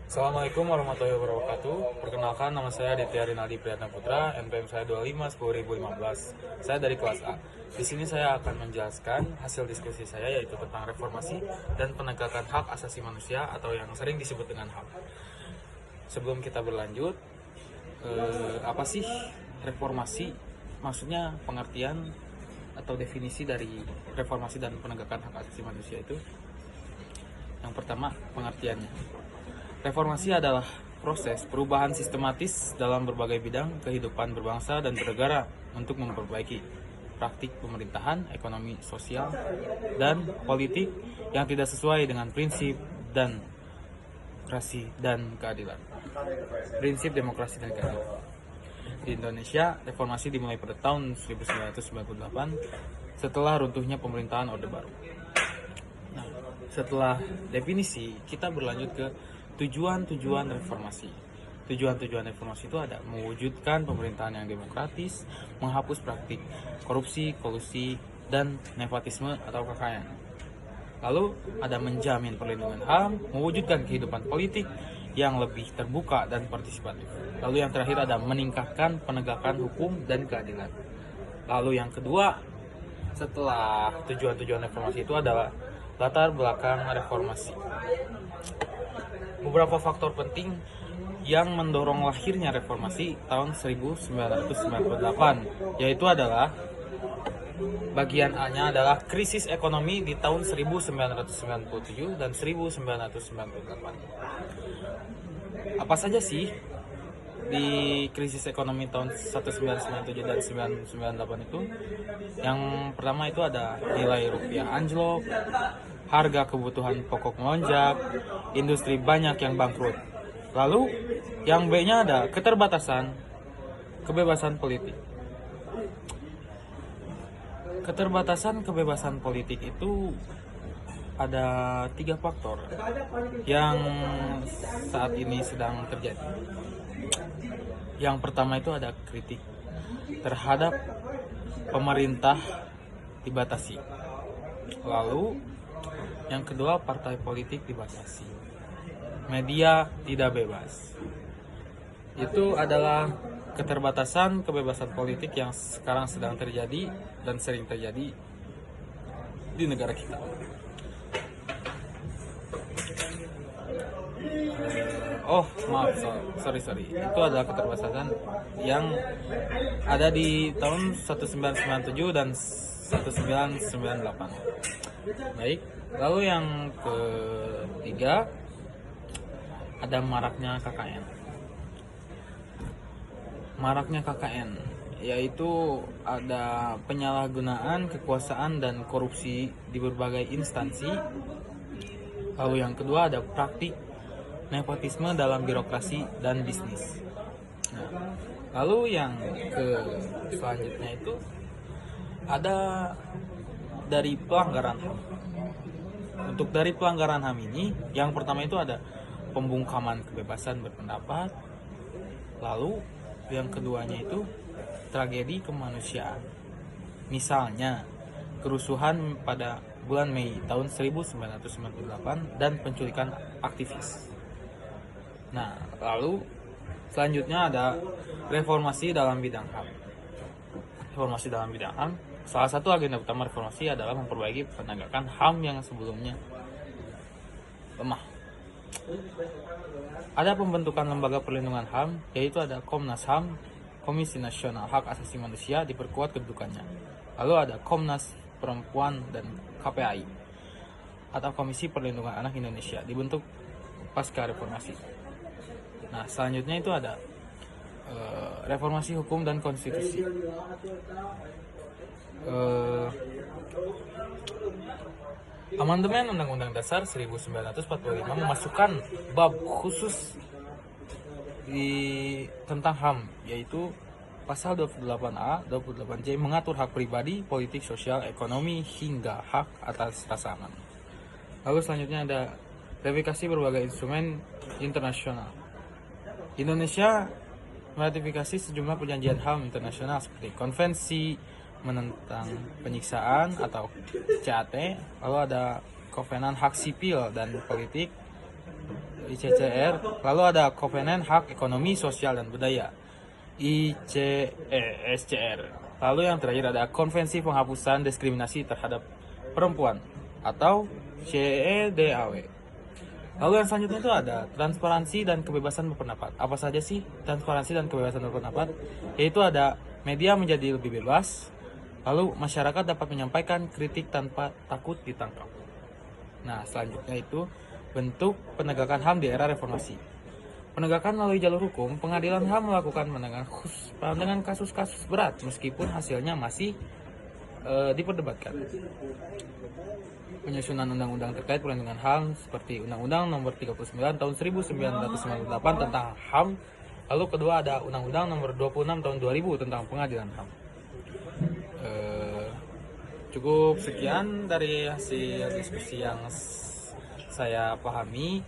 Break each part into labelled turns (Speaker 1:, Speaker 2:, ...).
Speaker 1: Assalamualaikum warahmatullahi wabarakatuh. Perkenalkan, nama saya Aditya Rinaldi Priyatna Putra, NPM saya 25 Saya dari kelas A. Di sini saya akan menjelaskan hasil diskusi saya, yaitu tentang reformasi dan penegakan hak asasi manusia atau yang sering disebut dengan HAM. Sebelum kita berlanjut, apa sih reformasi? Maksudnya pengertian atau definisi dari reformasi dan penegakan hak asasi manusia itu. Yang pertama, pengertiannya. Reformasi adalah proses perubahan sistematis dalam berbagai bidang kehidupan berbangsa dan bernegara untuk memperbaiki praktik pemerintahan, ekonomi, sosial, dan politik yang tidak sesuai dengan prinsip dan demokrasi dan keadilan. Prinsip demokrasi dan keadilan. Di Indonesia, reformasi dimulai pada tahun 1998 setelah runtuhnya pemerintahan Orde Baru. Nah, setelah definisi, kita berlanjut ke tujuan-tujuan reformasi. Tujuan-tujuan reformasi itu ada mewujudkan pemerintahan yang demokratis, menghapus praktik korupsi, kolusi, dan nepotisme atau kekayaan. Lalu ada menjamin perlindungan HAM, mewujudkan kehidupan politik yang lebih terbuka dan partisipatif. Lalu yang terakhir ada meningkatkan penegakan hukum dan keadilan. Lalu yang kedua, setelah tujuan-tujuan reformasi itu adalah latar belakang reformasi. Beberapa faktor penting yang mendorong lahirnya reformasi tahun 1998, yaitu adalah bagian A-nya adalah krisis ekonomi di tahun 1997 dan 1998. Apa saja sih di krisis ekonomi tahun 1997 dan 1998 itu? Yang pertama itu ada nilai rupiah anjlok, harga kebutuhan pokok melonjak, industri banyak yang bangkrut. Lalu yang B-nya ada keterbatasan kebebasan politik. Keterbatasan kebebasan politik itu ada 3 faktor yang saat ini sedang terjadi. Yang pertama itu ada kritik terhadap pemerintah dibatasi. Lalu yang kedua, partai politik dibatasi. Media tidak bebas. Itu adalah keterbatasan kebebasan politik yang sekarang sedang terjadi dan sering terjadi di negara kita. Sorry. Itu adalah keterbatasan yang ada di tahun 1997 dan 1998. Baik, lalu yang ketiga ada maraknya KKN. Maraknya KKN yaitu ada penyalahgunaan kekuasaan dan korupsi di berbagai instansi. Lalu yang kedua ada praktik nepotisme dalam birokrasi dan bisnis. Nah, lalu yang selanjutnya itu ada dari pelanggaran HAM. Untuk dari pelanggaran HAM ini, yang pertama itu ada pembungkaman kebebasan berpendapat. Lalu yang keduanya itu tragedi kemanusiaan. Misalnya kerusuhan pada bulan Mei tahun 1998 dan penculikan aktivis. Nah, lalu selanjutnya ada reformasi dalam bidang HAM. Reformasi dalam bidang HAM, salah satu agenda utama reformasi adalah memperbaiki penegakan HAM yang sebelumnya lemah. Ada pembentukan lembaga perlindungan HAM, yaitu ada Komnas HAM, Komisi Nasional Hak Asasi Manusia, diperkuat kedudukannya. Lalu ada Komnas Perempuan dan KPAI atau Komisi Perlindungan Anak Indonesia, dibentuk pasca reformasi. Nah, selanjutnya itu ada reformasi hukum dan konstitusi. Amandemen Undang-Undang Dasar 1945 memasukkan bab khusus tentang HAM, yaitu pasal 28A, 28J mengatur hak pribadi, politik, sosial, ekonomi, hingga hak atas rasa aman. Lalu selanjutnya ada ratifikasi berbagai instrumen internasional. Indonesia meratifikasi sejumlah perjanjian HAM internasional seperti Konvensi menentang penyiksaan atau CAT, lalu ada Kovenan Hak Sipil dan Politik, ICCR, lalu ada Kovenant Hak Ekonomi, Sosial dan Budaya ICESCR. Lalu yang terakhir ada Konvensi Penghapusan Diskriminasi Terhadap Perempuan atau CEDAW. Lalu yang selanjutnya itu ada transparansi dan kebebasan berpendapat. Apa saja sih transparansi dan kebebasan berpendapat? Yaitu ada media menjadi lebih bebas, lalu masyarakat dapat menyampaikan kritik tanpa takut ditangkap. Nah, selanjutnya itu bentuk penegakan HAM di era reformasi. Penegakan melalui jalur hukum, pengadilan HAM melakukan pandangan kasus-kasus berat meskipun hasilnya masih diperdebatkan. Penyusunan undang-undang terkait perlindungan HAM seperti Undang-Undang Nomor 39 Tahun 1998 tentang HAM. Lalu kedua ada Undang-Undang Nomor 26 Tahun 2000 tentang Pengadilan HAM. Cukup sekian dari hasil diskusi yang saya pahami.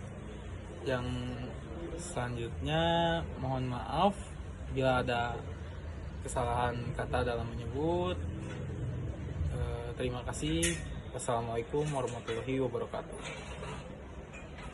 Speaker 1: Yang selanjutnya mohon maaf bila ada kesalahan kata dalam menyebut. Terima kasih. Wassalamualaikum warahmatullahi wabarakatuh.